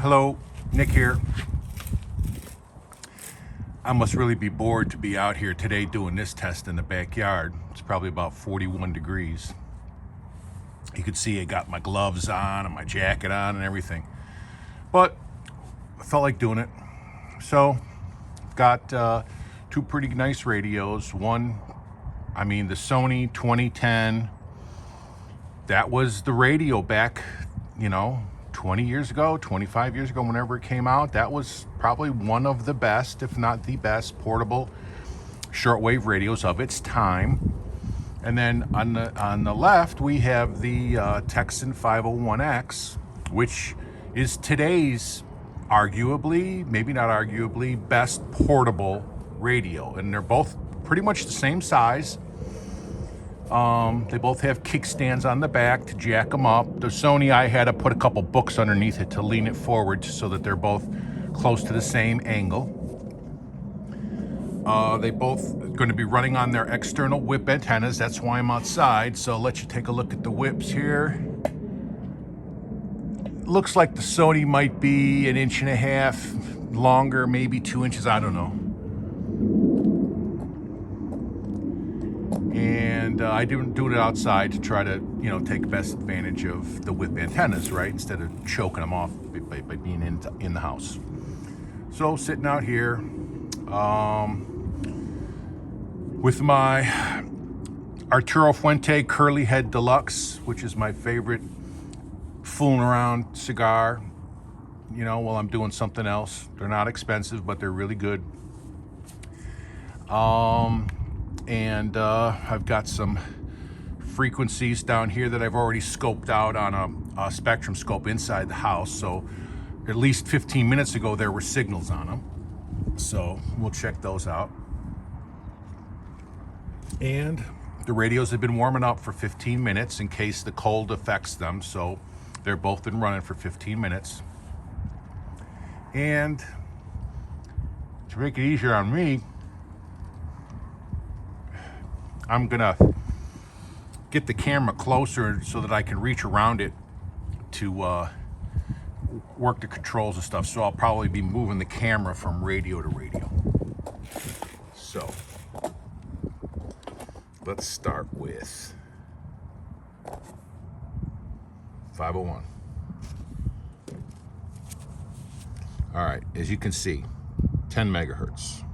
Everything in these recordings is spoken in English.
Hello, Nick here. I must really be bored to be out here today doing this test in the backyard. It's probably about 41 degrees. You can see I got my gloves on and my jacket on and everything. But I felt like doing it. So, got two pretty nice radios. One, the Sony 2010. That was the radio back, 20 years ago, 25 years ago, whenever it came out. That was probably one of the best, if not the best, portable shortwave radios of its time. And then on the left, we have the Tecsun 501X, which is today's arguably, maybe not arguably, best portable radio. And they're both pretty much the same size. They both have kickstands on the back to jack them up. The Sony, I had to put a couple books underneath it to lean it forward so that they're both close to the same angle. They both going to be running on their external whip antennas. That's why I'm outside. So I'll let you take a look at the whips here. Looks like the Sony might be 1.5 inches longer, maybe 2 inches. I don't know. And I didn't do it outside to try to, take best advantage of the whip antennas, right? Instead of choking them off by being in the house. So sitting out here with my Arturo Fuente Curly Head Deluxe, which is my favorite fooling around cigar, while I'm doing something else. They're not expensive, but they're really good. And I've got some frequencies down here that I've already scoped out on a spectrum scope inside the house. So at least 15 minutes ago, there were signals on them. So we'll check those out. And the radios have been warming up for 15 minutes in case the cold affects them. So they're both been running for 15 minutes. And to make it easier on me, I'm gonna get the camera closer so that I can reach around it to work the controls and stuff. So I'll probably be moving the camera from radio to radio. So let's start with 501. All right, as you can see, 10 megahertz.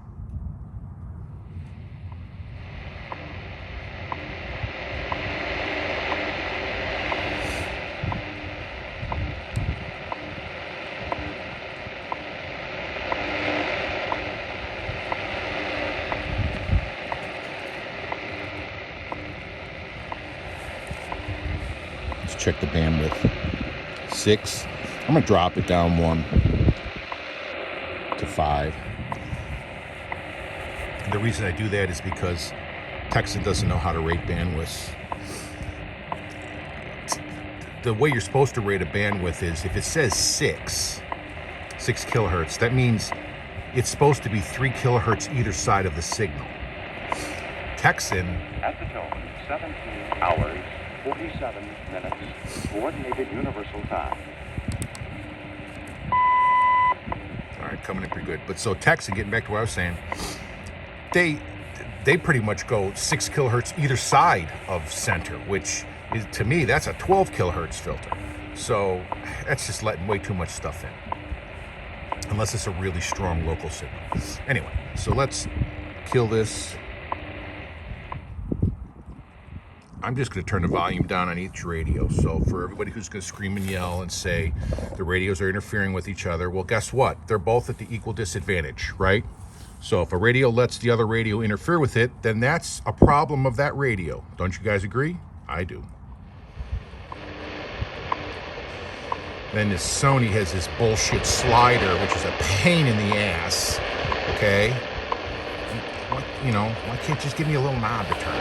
Let's check the bandwidth. 6. I'm gonna drop it down 1 to 5. And the reason I do that is because Tecsun doesn't know how to rate bandwidths. The way you're supposed to rate a bandwidth is if it says 6 kilohertz, that means it's supposed to be 3 kilohertz either side of the signal. Tecsun at the tone 17 hours 47 minutes coordinated universal time. All right, coming in pretty good. But so Tecsun, getting back to what I was saying, they pretty much go 6 kilohertz either side of center, which is, to me, that's a 12 kilohertz filter. So that's just letting way too much stuff in, unless it's a really strong local signal. Anyway, so let's kill this. I'm just going to turn the volume down on each radio. So for everybody who's going to scream and yell and say the radios are interfering with each other, well, guess what? They're both at the equal disadvantage, right? So if a radio lets the other radio interfere with it, then that's a problem of that radio. Don't you guys agree? I do. Then this Sony has this bullshit slider, which is a pain in the ass, okay? Why can't you just give me a little knob to turn?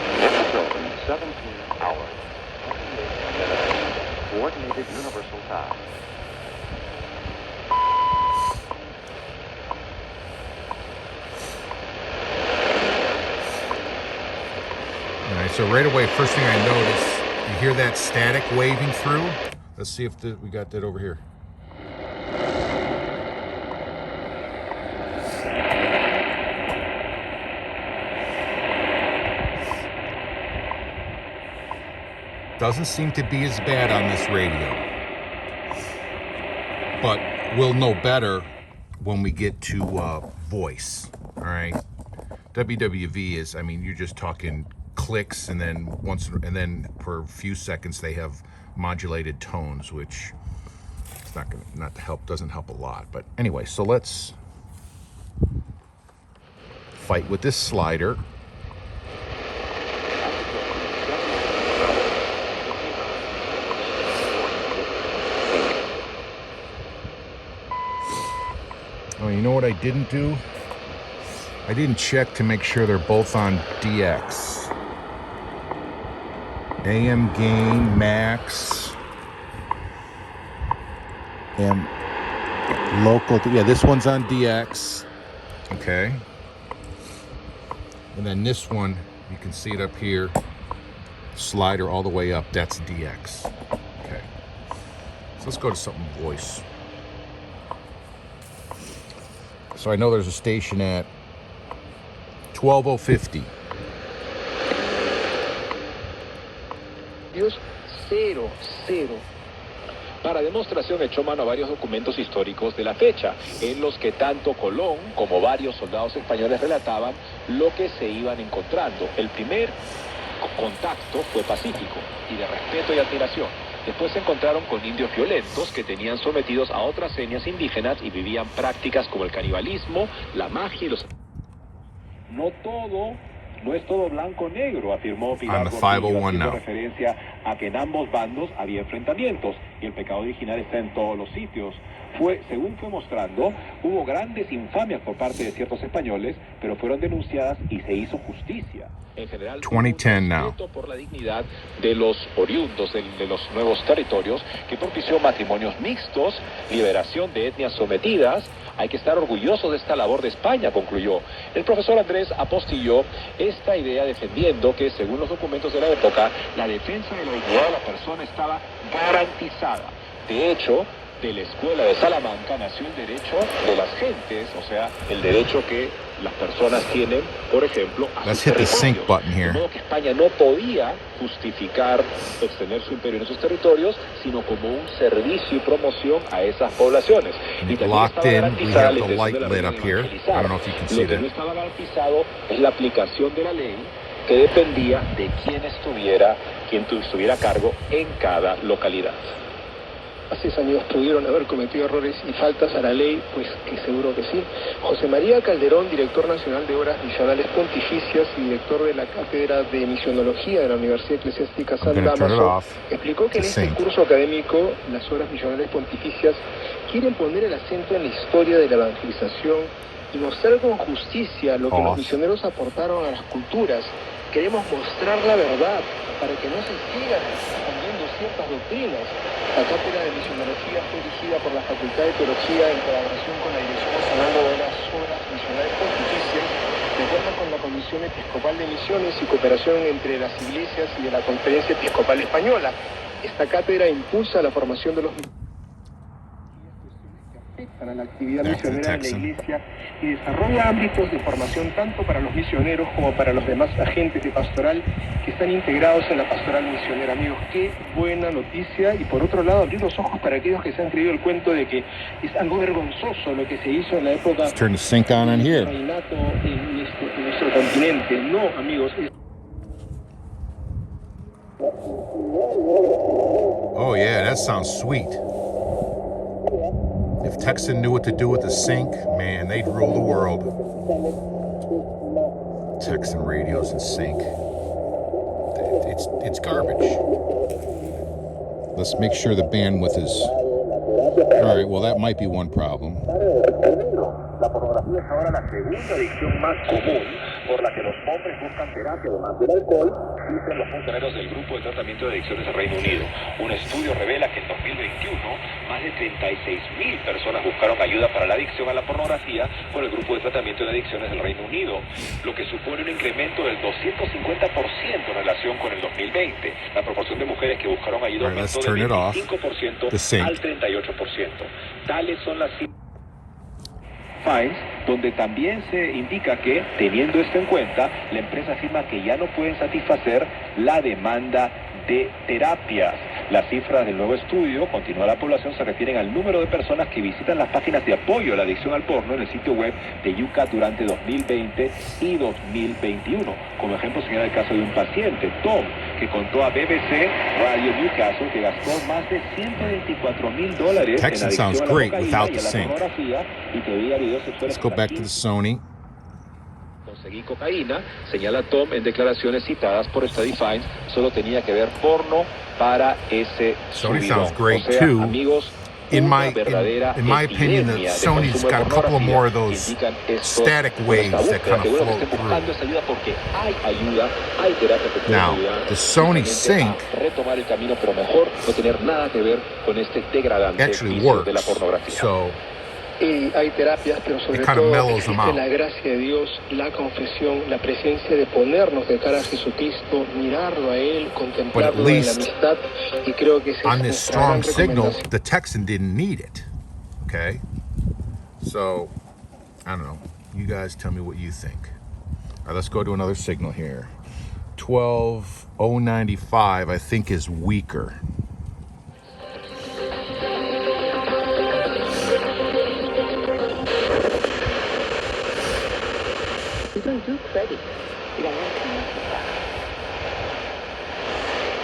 17 hours, 28 minutes, coordinated universal time. All right, so right away, first thing I notice, you hear that static waving through? Let's see if we got that over here. Doesn't seem to be as bad on this radio. But we'll know better when we get to voice, all right? WWV is, I mean, you're just talking clicks, and then for a few seconds they have modulated tones, which it's doesn't help a lot. But anyway, so let's fight with this slider. Oh, you know what I didn't do? I didn't check to make sure they're both on DX. AM gain, max, and local. Yeah, this one's on DX. Okay. And then this one, you can see it up here. Slider all the way up. That's DX. Okay. So let's go to something voice. So I know there's a station at 12050. Cero. Para demostración echó mano a varios documentos históricos de la fecha, en los que tanto Colón como varios soldados españoles relataban lo que se iban encontrando. El primer contacto fue pacífico y de respeto y admiración. Después se encontraron con indios violentos que tenían sometidos a otras etnias indígenas y vivían prácticas como el canibalismo, la magia y los... No es todo blanco o negro, afirmó Pilar Gordillo, haciendo referencia a que en ambos bandos había enfrentamientos y el pecado original está en todos los sitios. Según fue mostrando, hubo grandes infamias por parte de ciertos españoles, pero fueron denunciadas y se hizo justicia. En general, 2010 now. Por la dignidad de los oriundos de los nuevos territorios, que propició matrimonios mixtos, liberación de etnias sometidas. Hay que estar orgulloso de esta labor de España, concluyó. El profesor Andrés apostilló esta idea defendiendo que, según los documentos de la época, la defensa de la dignidad de la persona estaba garantizada. De hecho, de la escuela de Salamanca nació el derecho de las gentes, o sea, el derecho que las personas tienen, por ejemplo, a Let's sus hit the sync territorios. button here. De modo que España no podía justificar extender su imperio en esos territorios, sino como un servicio y promoción a esas poblaciones. And Y it también locked estaba in. We garantizada have la the intención light de la lit reina up here. I evangelizar. don't know if you can see Lo que that. no estaba garantizado es la aplicación de la ley, que dependía de quién estuviera a cargo en cada localidad. Así es, amigos, pudieron haber cometido errores y faltas a la ley, pues que seguro que sí. José María Calderón, director nacional de Obras Misionales Pontificias y director de la Cátedra de Misionología de la Universidad Eclesiástica San Damaso, explicó que en este curso académico las Obras Misionales Pontificias quieren poner el acento en la historia de la evangelización y mostrar con justicia lo que los misioneros aportaron a las culturas. Queremos mostrar la verdad para que no se sigan expandiendo ciertas doctrinas. La Cátedra de Misionología fue dirigida por la Facultad de Teología en colaboración con la Dirección Nacional de las Obras Misionales Pontificias, de acuerdo con la Comisión Episcopal de Misiones y Cooperación entre las Iglesias y de la Conferencia Episcopal Española. Esta cátedra impulsa la formación de los para la actividad misionera de la Iglesia y desarrolla ámbitos de formación tanto para los misioneros como para los demás agentes de pastoral que están integrados en la pastoral misionera. Amigos, qué buena noticia, y por otro lado abrir los ojos para aquellos que se han creído el cuento de que es algo vergonzoso lo que se hizo en la época Turn the sync on here. del reinato en nuestro continente. No, amigos. Oh yeah, that sounds sweet. If Tecsun knew what to do with the sync, man, they'd rule the world. Tecsun radios and sync. It's garbage. Let's make sure the bandwidth is... All right, well, that might be one problem. La pornografía es ahora la segunda adicción más común por la que los hombres buscan terapia además del alcohol, dicen los funcionarios del Grupo de Tratamiento de Adicciones del Reino Unido. Un estudio revela que en 2021 más de 36.000 personas buscaron ayuda para la adicción a la pornografía con el Grupo de Tratamiento de Adicciones del Reino Unido, lo que supone un incremento del 250% en relación con el 2020. La proporción de mujeres que buscaron ayuda aumentó del 25% al 38%. Tales son las cifras donde también se indica que, teniendo esto en cuenta, la empresa afirma que ya no pueden satisfacer la demanda de terapias. Las cifras del nuevo estudio, continúa la población, se refieren al número de personas que visitan las páginas de apoyo a la adicción al porno en el sitio web de UCAT durante 2020 y 2021. Como ejemplo señala el caso de un paciente, Tom, que contó a BBC Radio Newcastle que gastó más de $124,000 en Tecsun sounds adicción a la great cocaína without y the a la sync. pornografía y que veía videos sexuales. Let's go back to the Sony. Conseguí cocaína, señala Tom en declaraciones citadas por Study Finds, solo tenía que ver porno para ese Sony subidón. sounds great O sea, too. amigos, In una my verdadera opinion, epidemia de Sony's consumo de got a couple of pornografía more of those que indican estos static waves esta that kind of búsqueda. Qué bueno que float estén buscando through. esa ayuda porque hay ayuda, hay terapia que puede Now, ayudar the Sony justamente Sync a retomar el camino, pero mejor no tener nada que ver con este degradante actually vicio de la works. pornografía. So Y hay terapias, pero sobre It kind of todo mellows them existe out. la gracia de Dios, la confesión, la presencia de ponernos de cara a Jesucristo, mirarlo a Él, contemplarlo en la least amistad, y creo que esa on es this nuestra gran strong signal, recomendación. the Texan didn't need it. Okay? So, I don't know. You guys tell me what you think. All right, let's go to another signal here. 12095, I think, is weaker. We don't do credit. We don't want to.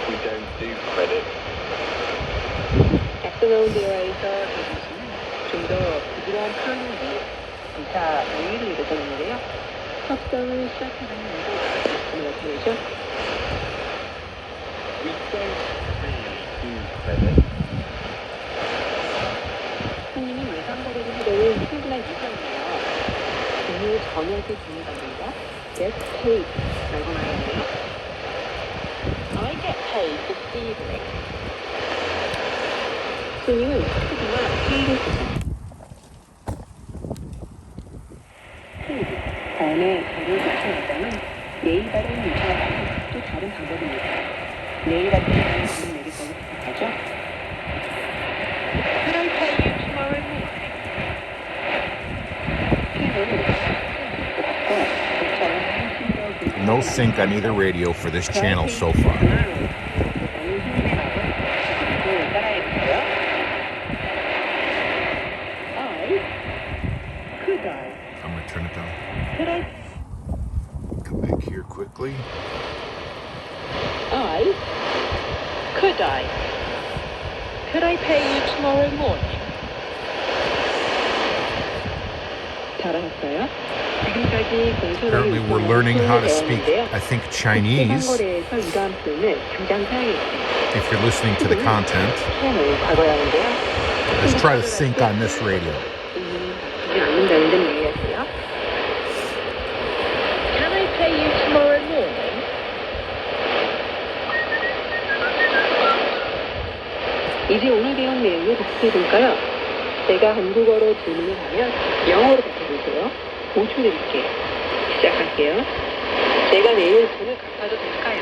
We don't do credit. 엑스노운 대화에서 대주시는 좀 더 부드러운 표현으로 기사 메일을 예정했는데요. 협상을 시작하는 문제 말씀하시죠. We don't really do credit. 손님이 예상 거래를 하려는 충분한 이유였네요. 돈을 전액을 주는 겁니다. Get paid 라고 말하는데요. I get paid this evening. 손님은 스피드와 페이를 페이드 다음에 저를 요청했다면 예의 바른 요청을 하는 또 다른 방법입니다. 예의 바른 요청을 내겠다고 부탁하죠. Can I pay you tomorrow morning? No sync on either radio for this channel so far. I'm going to turn it down. Come back here quickly. Could I pay you tomorrow morning? 잘하셨어요? 지금까지 Apparently, we're learning how to speak, I think, Chinese. 거래에서 이러한 표현을 당장 사용했습니다. If you're listening to the content, 표현을 과거에 하는데요. let's try to sync on this radio. 바꾸지 않는다는 점 이해하세요? Can I pay you tomorrow morning? 이제 오늘 배운 내용을 어떻게 될까요? 제가 한국어로 질문을 하면 영어로 바꿔주세요. 5초 드릴게요. 시작할게요. 제가 내일 돈을 갚아도 될까요?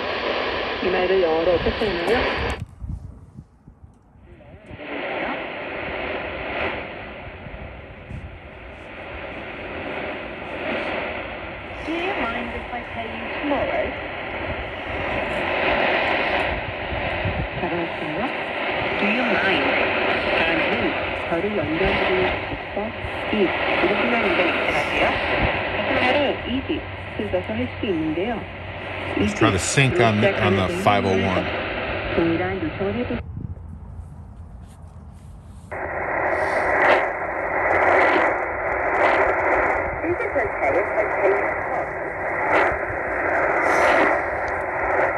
이 말을 영어로 어떻게 하나요? Do you mind if I pay you tomorrow? 잘하셨어요? Do you mind? 다음은 저를 연결해드릴 수 있어? 이렇게 하는데 익숙하세요? 하나를 easy 써서 할 수 있는데요. Let's try to sync on the 501. 동일한 요청을 해보세요. Is it okay if I pay you tomorrow?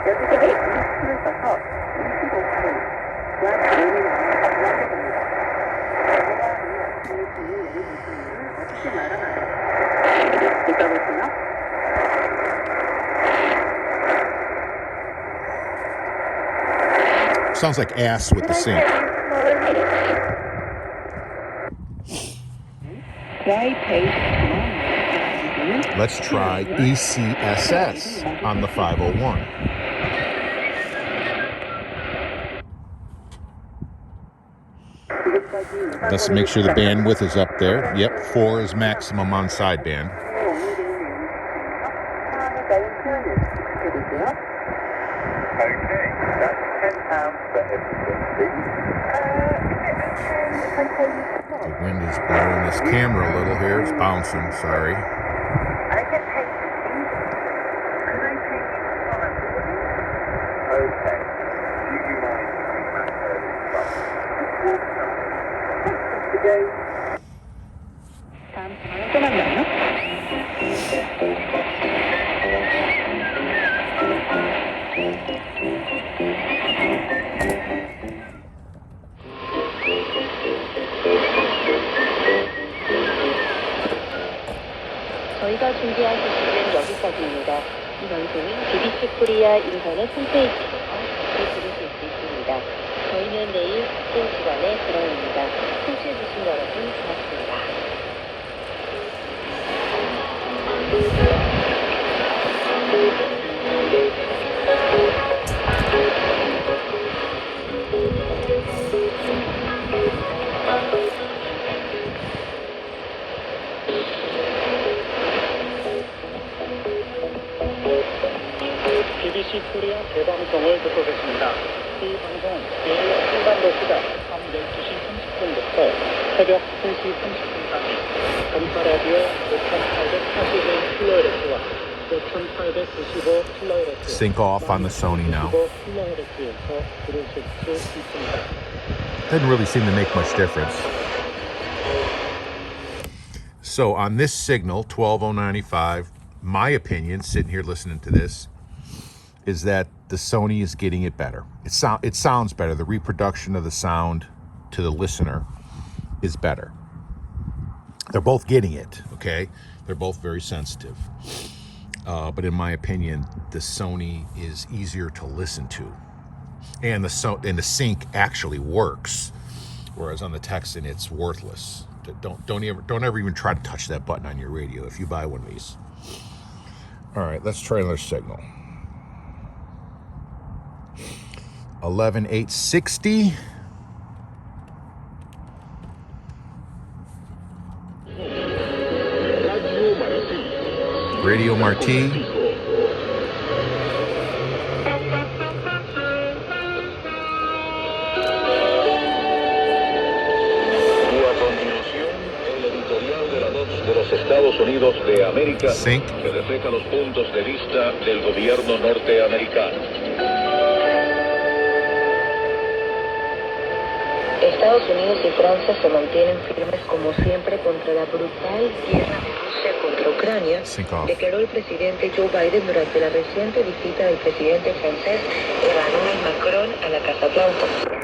여기서 이스를 써서 25%와 다름이 나와야 됩니다. 제가 이 돈을 내는 것을 어떻게 말하나요? 읽어보세요. Sounds like ass with the sync. Let's try ECSS on the 501. Let's make sure the bandwidth is up there. Yep, 4 is maximum on sideband. Okay, that's The wind is blowing this camera a little here. It's bouncing, sorry. Okay. Do you mind coming 다음 시간에 또 만나요. 저희가 준비한 소식은 여기까지입니다. 이 방송은 BBC 코리아 인터넷 홈페이지에서 다시 들으실 수 있습니다. 저희는 내일 같은 시간에 돌아옵니다. 청취해주신 여러분 고맙습니다. BBC 코리아 재방송을 듣고 계십니다. 이 방송은 내일 한반도 시각 밤 12시 30분부터 새벽 3시 30분까지 전파라디오 5840kHz와 5895 kHz Sync off on the Sony now. kHz에서 들으실 수 있습니다. Doesn't really seem to make much difference. So on this signal, 12095, my opinion, sitting here listening to this, is that the Sony is getting it better. It sounds better. The reproduction of the sound to the listener is better. They're both getting it, okay? They're both very sensitive. But in my opinion, the Sony is easier to listen to. And the sync actually works. Whereas on the Tecsun, it's worthless. Don't ever even try to touch that button on your radio if you buy one of these. All right, let's try another signal. 11860. Radio Marti. Estados Unidos de América, Sync. que refleja los puntos de vista del gobierno norteamericano. Estados Unidos y Francia se mantienen firmes como siempre contra la brutal guerra de Rusia contra Ucrania, Sync off. declaró el presidente Joe Biden durante la reciente visita del presidente francés Emmanuel Macron a la Casa Blanca.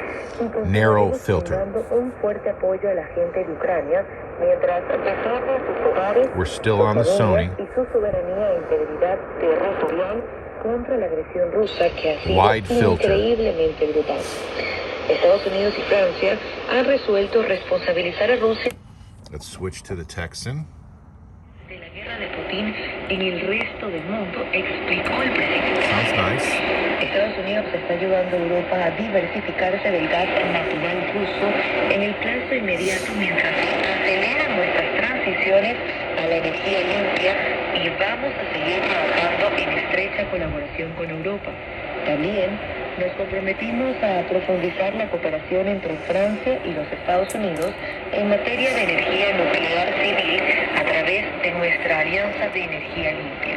Narrow filter. Dando un fuerte apoyo a la gente de Ucrania mientras defienden sus hogares, We're still on the Sony. y su soberanía e integridad territorial contra la agresión rusa que ha sido Wide filter. increíblemente brutal. Estados Unidos y Francia han resuelto responsabilizar a Rusia Let's switch to the Tecsun. de la guerra de Putin en el resto del mundo, explicó el presidente. Sounds nice. Estados Unidos está ayudando a Europa a diversificarse del gas natural ruso en el plazo inmediato mientras aceleran nuestras transiciones a la energía limpia y vamos a seguir trabajando en estrecha colaboración con Europa. También nos comprometimos a profundizar la cooperación entre Francia y los Estados Unidos en materia de energía nuclear civil a través de nuestra Alianza de Energía Limpia.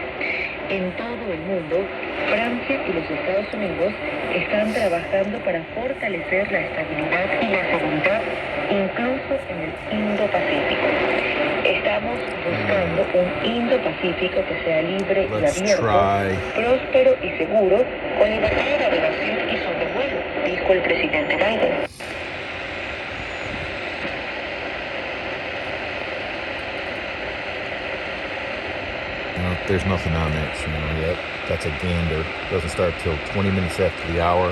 En todo el mundo, Francia y los Estados Unidos están trabajando para fortalecer la estabilidad y la seguridad, incluso en el Indo-Pacífico. Estamos buscando un Indo-Pacífico que sea libre y Let's abierto, try. próspero y seguro, con libertad de navegación y sobrevuelo, dijo el presidente Biden. No, there's nothing on that channel yet. That's a gander. Doesn't start till 20 minutes after the hour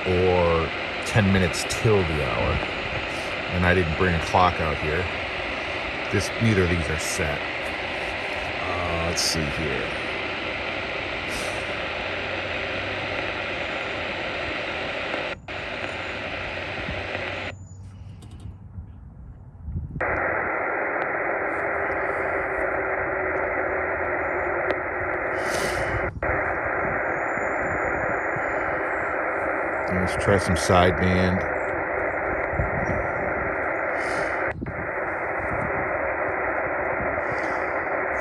or 10 minutes till the hour. And I didn't bring a clock out here. Neither of these are set. Let's see here. Let's try some sideband.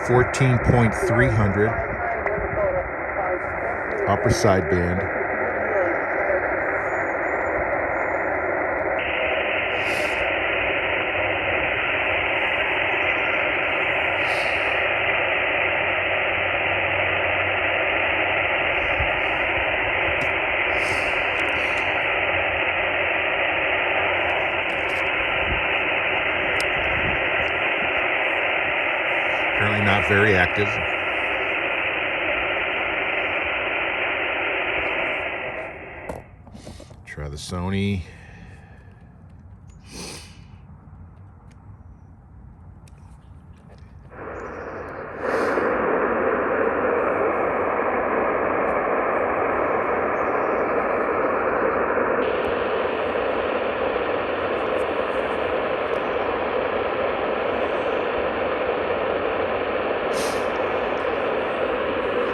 14.300 upper sideband. Apparently not very active. Try the Sony.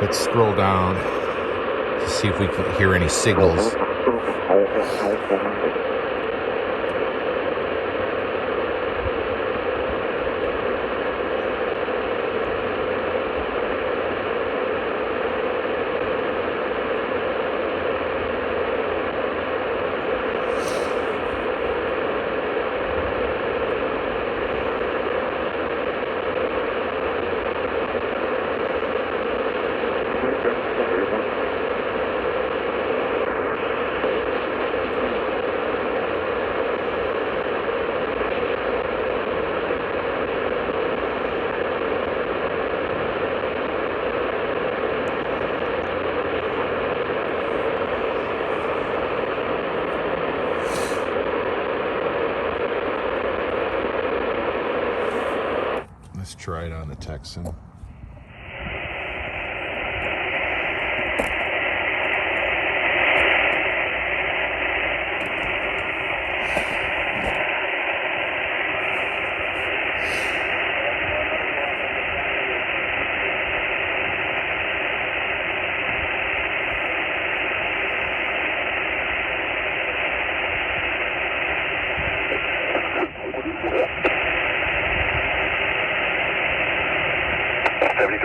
Let's scroll down to see if we can hear any signals. Let's try it on the Tecsun.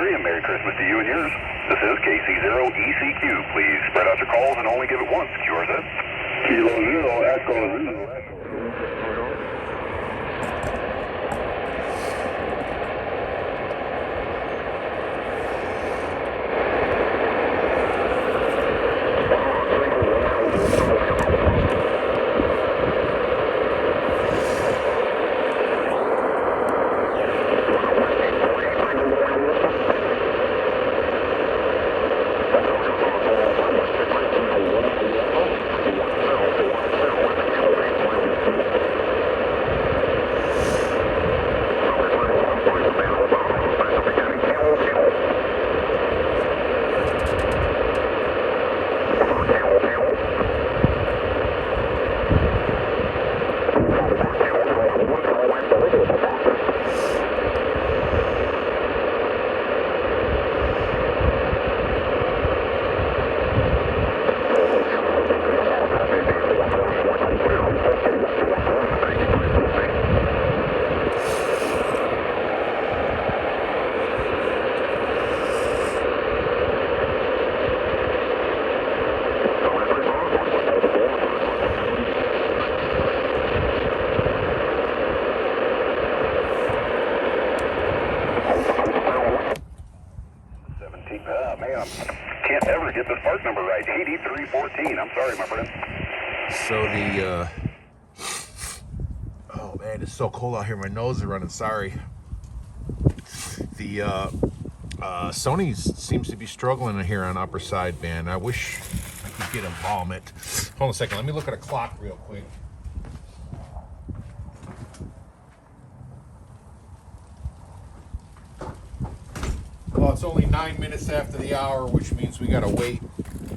And Merry Christmas to you and yours. This is KC0ECQ. Please spread out your calls and only give it once. QRZ. Kilo Zero, Echo Zero. Can't ever get this part number right. 8314. I'm sorry, my friend. So oh man, it's so cold out here. My nose is running. Sorry. The Sony seems to be struggling here on upper sideband. I wish I could get a vomit. Hold on a second. Let me look at a clock real quick. Well, it's only 9 minutes after the hour, which means we gotta wait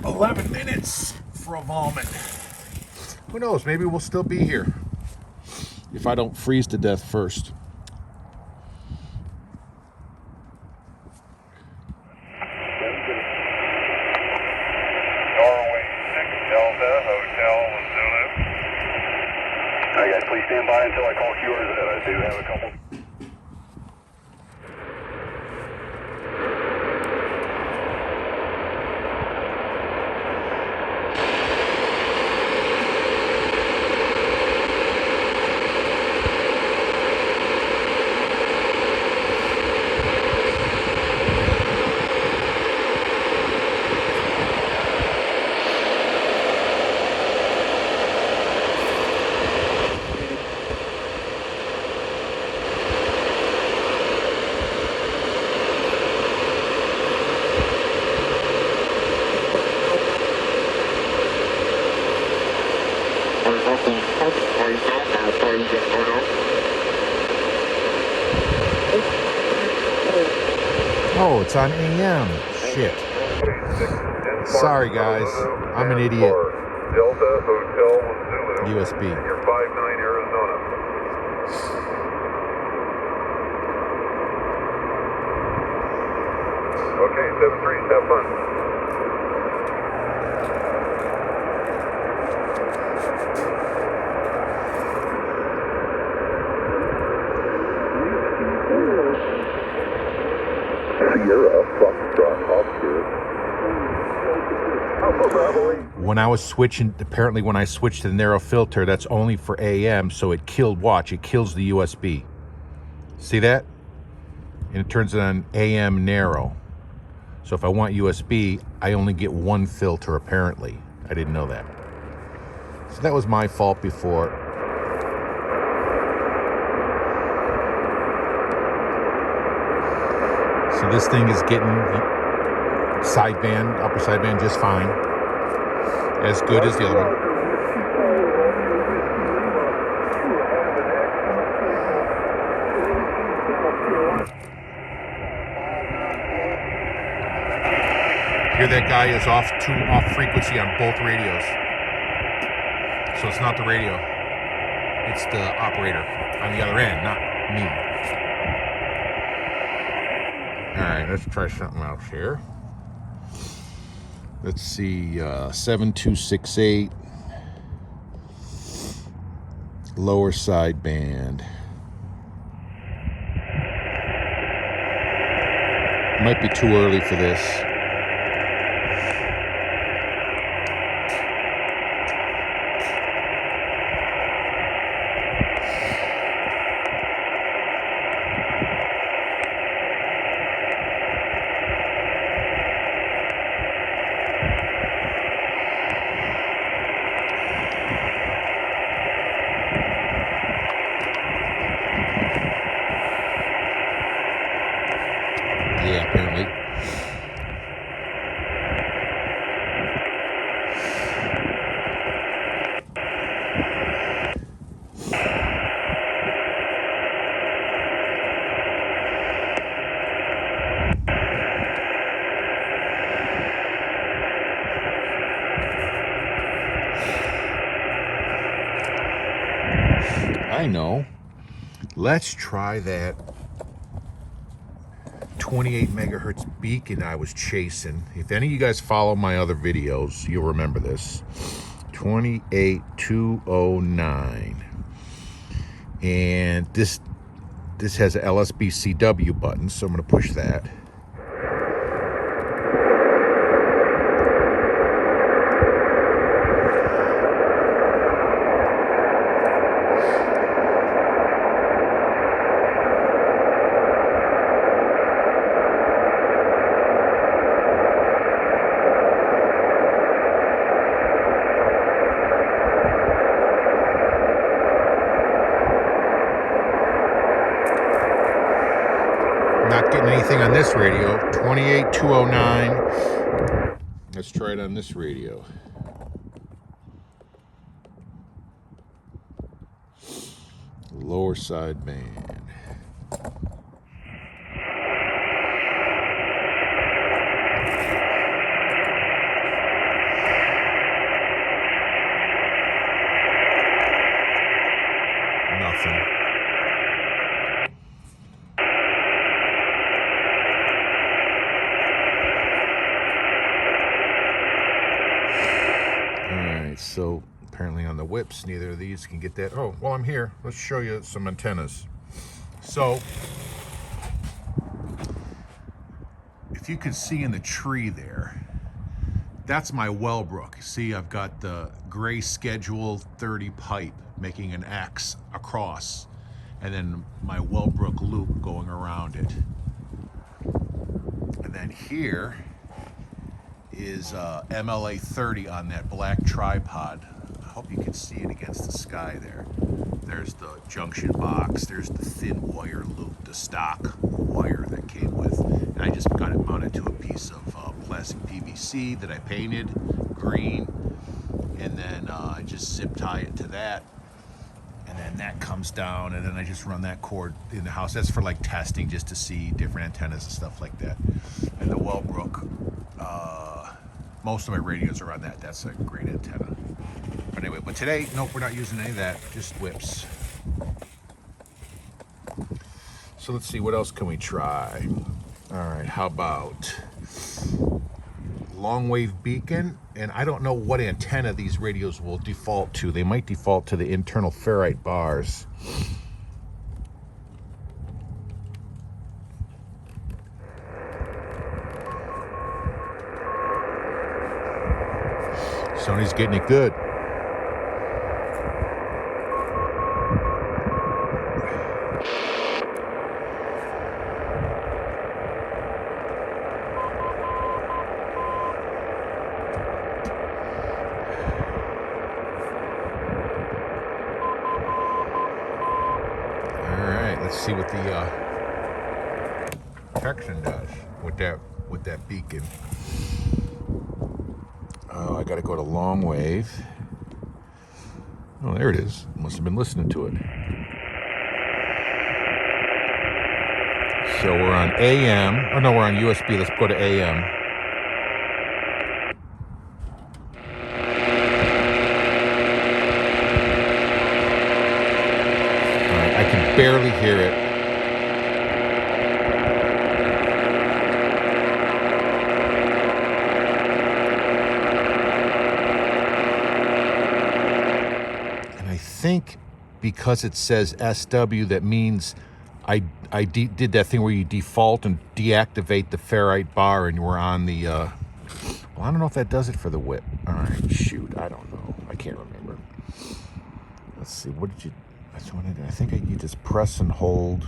11 minutes for a vomit. Who knows? Maybe we'll still be here if I don't freeze to death first. Norway 6 Delta Hotel Zulu. All right, guys, please stand by until I call QRZ. I do have a couple. Oh, it's on AM. Shit. Sorry, guys. I'm an idiot. Delta Hotel Zulu. USB. You're 59 Arizona. Okay, 7-3, have fun. Sierra, Foxtrot, Oscar. When I was switching, apparently when I switched to the narrow filter, that's only for AM, so it killed, watch, it kills the USB. See that? And it turns it on AM narrow. So if I want USB, I only get one filter, apparently. I didn't know that. So that was my fault before. So this thing is getting sideband, upper sideband just fine. As good as the other one. Here that guy is off frequency on both radios. So it's not the radio. It's the operator on the other end, not me. Alright, let's try something else here. Let's see, 7268, lower sideband. Might be too early for this. Yeah, apparently. I know. Let's try that 28 megahertz beacon I was chasing. If any of you guys follow my other videos, you'll remember this. 28209. And this has a LSB CW button, so I'm going to push that. Not getting anything on this radio. 28209. Let's try it on this radio. Lower sideband. Nothing. So apparently on the whips, neither of these can get that. Oh, well, I'm here. Let's show you some antennas. So if you can see in the tree there, that's my Wellbrook. See, I've got the gray schedule 30 pipe making an X across, and then my Wellbrook loop going around it. And then here is MLA 30 on that black tripod. I hope you can see it against the sky there. There's the junction box. There's the thin wire loop, the stock wire that came with. And I just got it mounted to a piece of plastic PVC that I painted green. And then I just zip tie it to that. And And then that comes down, and then I just run that cord in the house. That's for like testing, just to see different antennas and stuff like that. And the Wellbrook, most of my radios are on that. That's a great antenna. But anyway, but today, nope, we're not using any of that, just whips. So let's see, what else can we try? All right, how about Longwave beacon? And I don't know what antenna these radios will default to. They might default to the internal ferrite bars. Sony's getting it good. Let's see what the Tecsun does with that beacon. Oh, I gotta go to Longwave. Oh, there it is. Must have been listening to it. So we're on AM. Oh no, we're on USB. Let's go to AM. I can barely hear it. And I think because it says SW, that means I did that thing where you default and deactivate the ferrite bar, and we're on the, well, I don't know if that does it for the whip. All right, shoot, I don't know. I can't remember. Let's see, what did you... I think you just press and hold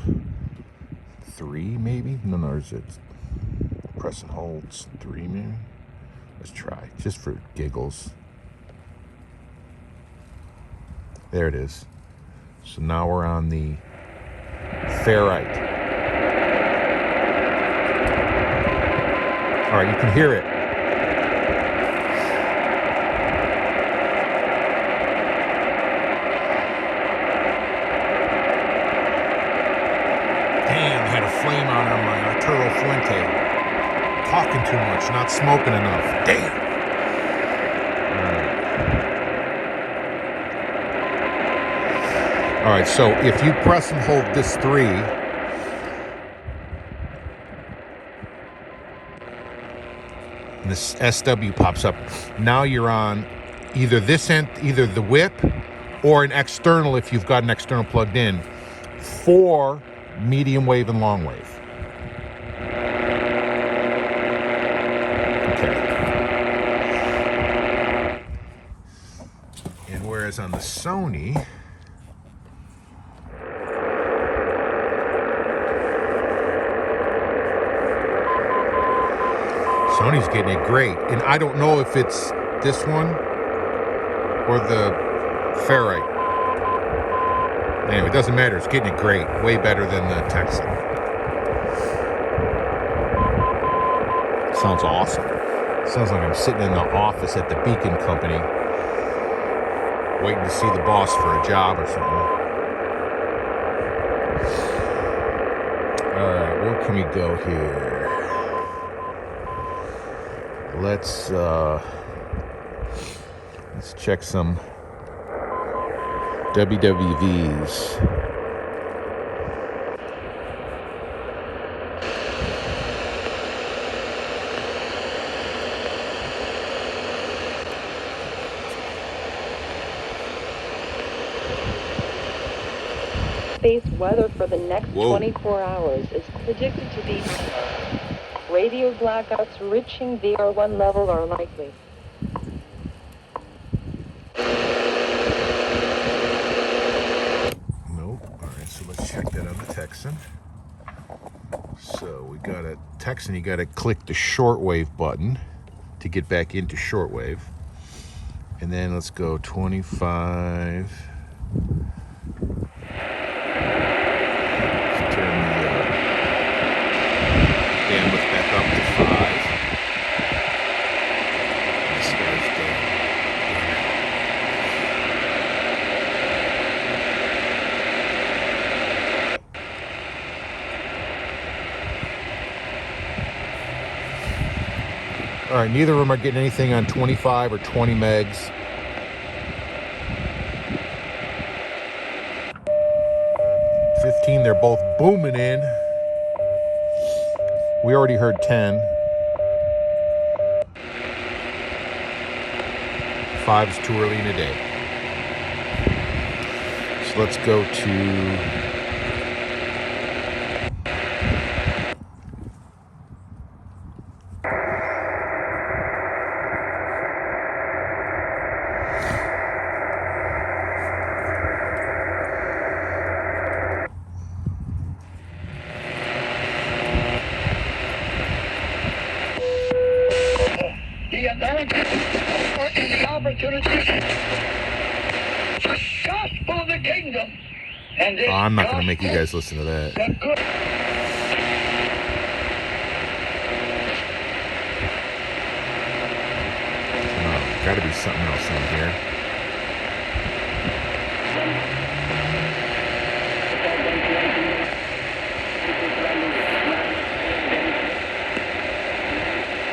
3, maybe? No, is it press and hold 3, maybe? Let's try, just for giggles. There it is. So now we're on the ferrite. All right, you can hear it. Flame on my Arturo Fuente. Talking too much, not smoking enough. Damn. All right, so if you press and hold this 3, and this SW pops up. Now you're on either this end, either the whip, or an external if you've got an external plugged in, for medium wave and long wave. Okay. And whereas on the Sony, Sony's getting it great. And I don't know if it's this one or the ferrite. Anyway, it doesn't matter. It's getting it great. Way better than the Tecsun. Sounds awesome. Sounds like I'm sitting in the office at the Beacon Company waiting to see the boss for a job or something. Alright, where can we go here? Let's check some WWVs. Space weather for the next 24 hours is predicted to be radio blackouts reaching DR1 level are likely. Nope. All right, so let's check that on the Tecsun. So we got a Tecsun, you got to click the shortwave button to get back into shortwave. And then let's go 25. Let's turn the bandwidth back up to 5. This guy's dead. All right, neither of them are getting anything on 25 or 20 megs. They're both booming in. We already heard 10. 5's too early in the day. So let's go to... The American and the opportunity for gospel of the kingdom. And I'm not going to make you guys listen to that. Oh, got to be something else in here.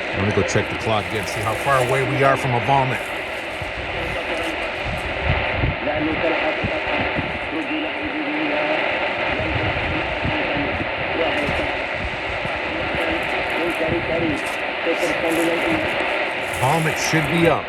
I'm going to go check the clock again, see how far away we are from a vomit. Vomit should be up.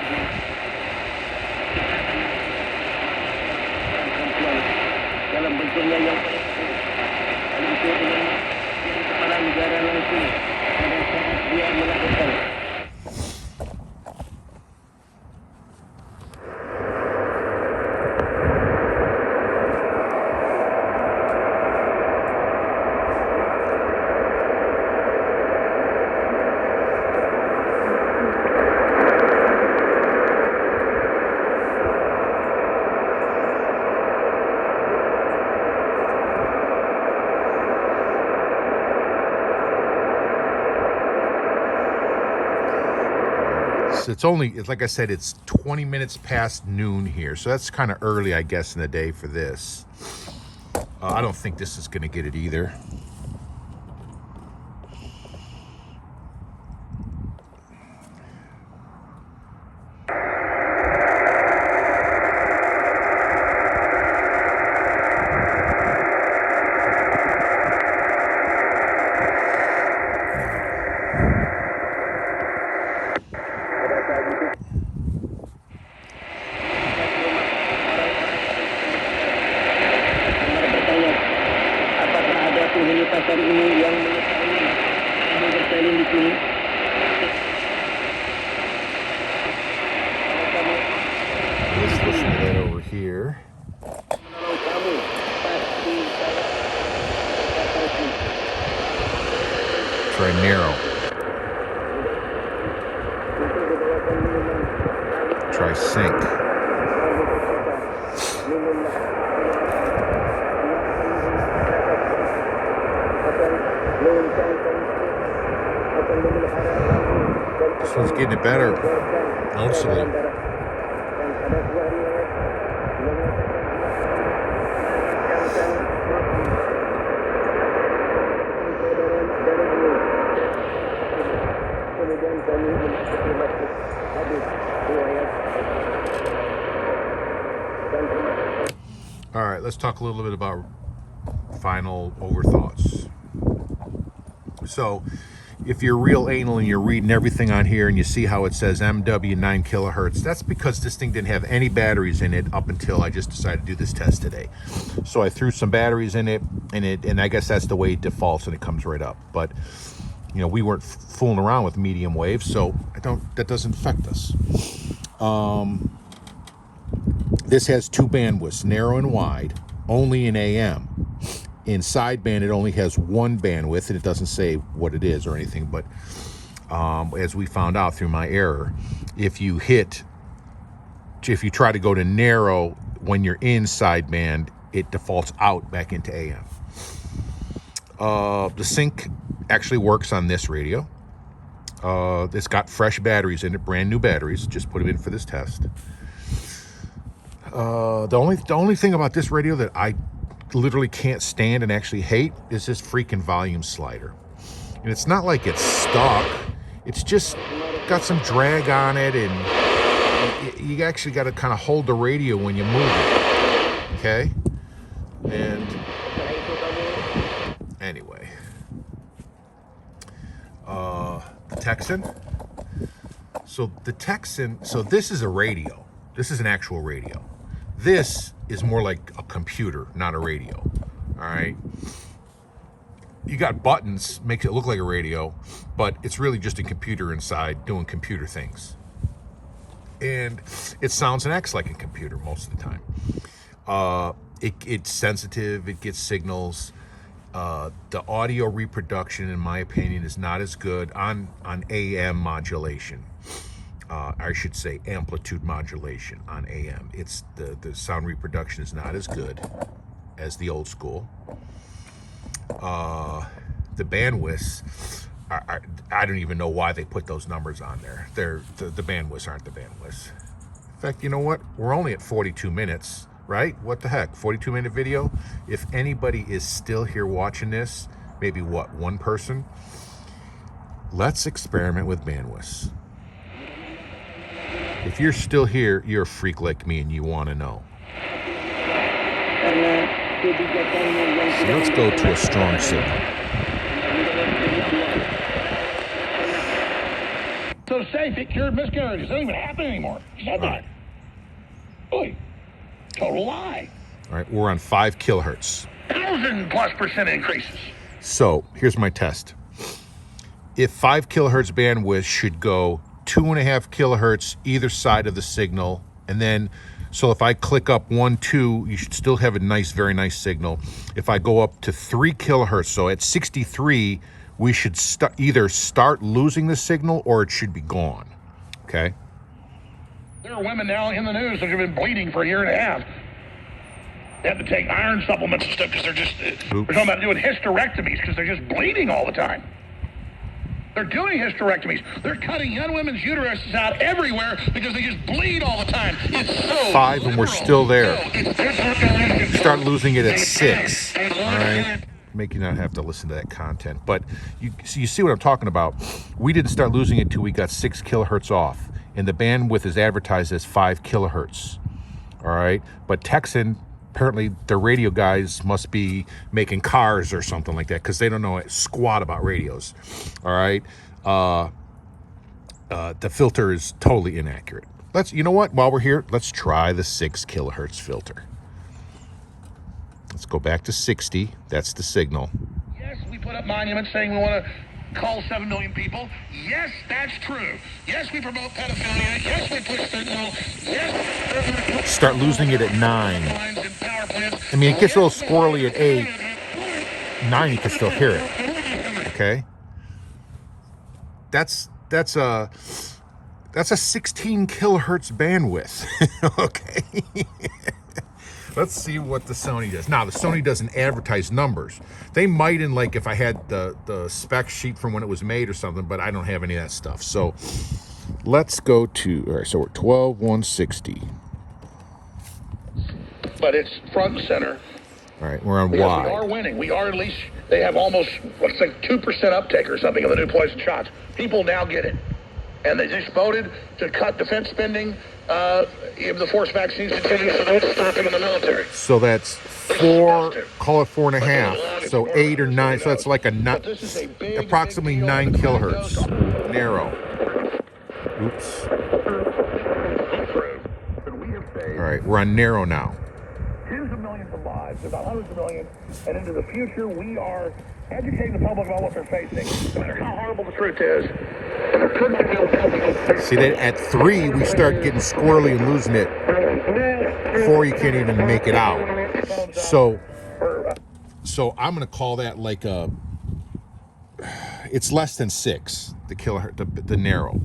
It's like I said, it's 20 minutes past noon here, so that's kind of early, I guess, in the day for this. I don't think this is going to get it either. Let's listen to that over here. Try narrow. Try sync. This one's getting it better, noticeably. All right, let's talk a little bit about final overthoughts. So, if you're real anal and you're reading everything on here and you see how it says MW 9 kilohertz, that's because this thing didn't have any batteries in it up until I just decided to do this test today. So I threw some batteries in it, and I guess that's the way it defaults and it comes right up. But you know, we weren't fooling around with medium wave, so that doesn't affect us. This has two bandwidths, narrow and wide, only in AM. In sideband, it only has one bandwidth, and it doesn't say what it is or anything, but as we found out through my error, if you try to go to narrow when you're in sideband, it defaults out back into AM. The sync actually works on this radio. It's got fresh batteries in it, brand new batteries, just put them in for this test. The only thing about this radio that I literally can't stand and actually hate is this freaking volume slider. And it's not like it's stock, it's just got some drag on it, and you actually got to kind of hold the radio when you move it. Okay? And anyway, the Tecsun. So the Tecsun, so this is a radio. This is an actual radio. This is more like a computer, not a radio. All right. You got buttons, makes it look like a radio, but it's really just a computer inside doing computer things. And it sounds and acts like a computer most of the time. It's sensitive, it gets signals. The audio reproduction, in my opinion, is not as good on AM modulation. I should say amplitude modulation on AM. It's the sound reproduction is not as good as the old school. The bandwidths, I don't even know why they put those numbers on there. The bandwidths aren't the bandwidths. In fact, you know what? We're only at 42 minutes, right? What the heck? 42-minute video? If anybody is still here watching this, maybe what, one person? Let's experiment with bandwidths. If you're still here, you're a freak like me and you want to know. So let's go to a strong signal. So safe, it cured miscarriages. It doesn't even happen anymore. You said that. Boy, total lie. All right, we're on 5 kilohertz. 1,000+% increases. So here's my test. If 5 kilohertz bandwidth should go 2.5 kilohertz either side of the signal, and then so if I click up 1, 2, you should still have a nice, very nice signal. If I go up to 3 kilohertz, so at 63, we should either start losing the signal or it should be gone. Okay. There are women now in the news that have been bleeding for a year and a half. They have to take iron supplements and stuff because they're just, we're talking about doing hysterectomies because they're just bleeding all the time. They're doing hysterectomies. They're cutting young women's uteruses out everywhere because they just bleed all the time. It's so 5 and we're still there. So Start losing it at 6. All right. Make you not have to listen to that content. But you see what I'm talking about. We didn't start losing it until we got 6 kilohertz off. And the bandwidth is advertised as 5 kilohertz. All right. But Tecsun, apparently the radio guys must be making cars or something like that because they don't know squat about radios. All right. The filter is totally inaccurate. You know what? While we're here, let's try the 6 kilohertz filter. Let's go back to 60. That's the signal. yes, we put up monuments saying we want to call 7 million people. Yes, that's true. Yes, we promote pedophilia. Yes, we push signal. Yes. Start losing it at 9. I mean, it gets a little squirrely at 8. 9, you can still hear it. Okay. That's a 16 kilohertz bandwidth. Okay. Let's see what the Sony does. Now, the Sony doesn't advertise numbers. They might in, like, if I had the spec sheet from when it was made or something, but I don't have any of that stuff. So let's go to, all right, so we're 12,160. But it's front and center. All right, we're on Because Y. we are winning. We are at least, they have almost, what's like 2% uptake or something of the new poison shots. People now get it. And they just voted to cut defense spending if the forced vaccines continue, so don't stop them in the military. So that's 4, call it 4.5. So 8 or 9. So that's like approximately 9 kilohertz. Narrow. Oops. All right, we're on narrow now. Tens of millions of lives, about hundreds of millions, and into the future we are educating the public about what they're facing, no matter how horrible the truth is. See that at 3 we start getting squirrely and losing it. 4 you can't even make it out. So I'm gonna call that like it's less than 6, the kilohertz, the narrow.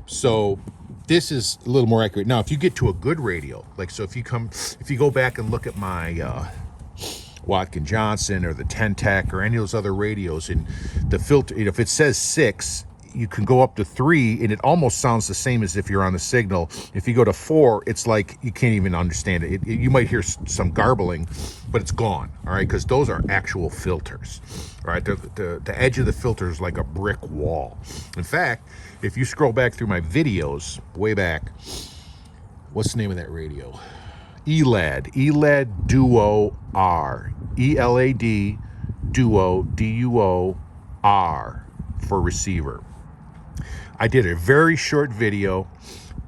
So this is a little more accurate. Now, if you get to a good radio, like, so if you go back and look at my Watkin Johnson or the Ten Tech or any of those other radios, and the filter, if it says 6, you can go up to 3 and it almost sounds the same as if you're on the signal. If you go to 4, it's like you can't even understand it. You might hear some garbling, but it's gone, all right, because those are actual filters, all right. The edge of the filter is like a brick wall. In fact, if you scroll back through my videos way back, what's the name of that radio? ELAD Duo R, ELAD Duo, DUO-R for receiver. I did a very short video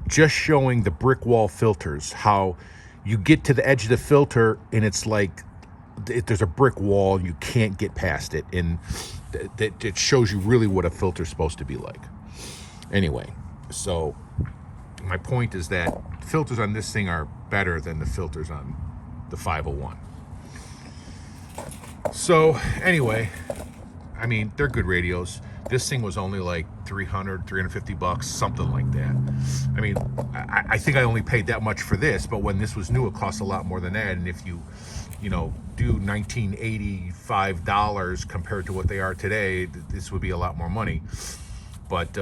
just showing the brick wall filters, how you get to the edge of the filter and it's like there's a brick wall, you can't get past it, and it shows you really what a filter's supposed to be like. Anyway, so my point is that filters on this thing are better than the filters on the 501. So anyway, I mean, they're good radios. This thing was only like $350, something like that. I mean, I think I only paid that much for this, but when this was new, it cost a lot more than that. And if you do $1985 compared to what they are today, this would be a lot more money. But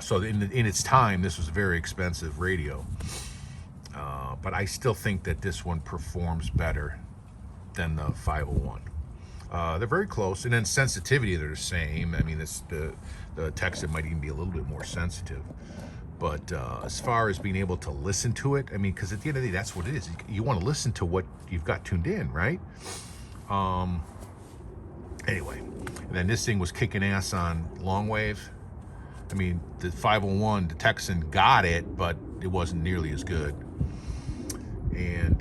so in its time, this was a very expensive radio. But I still think that this one performs better than the 501. They're very close, and then sensitivity, they're the same. I mean, the Tecsun might even be a little bit more sensitive. But as far as being able to listen to it, I mean, because at the end of the day, that's what it is. You want to listen to what you've got tuned in, right? Anyway, and then this thing was kicking ass on Longwave. I mean, the 501, the Tecsun got it, but it wasn't nearly as good. And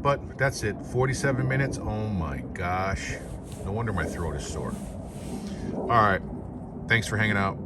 but that's it. 47 minutes. Oh my gosh. No wonder my throat is sore. All right. Thanks for hanging out.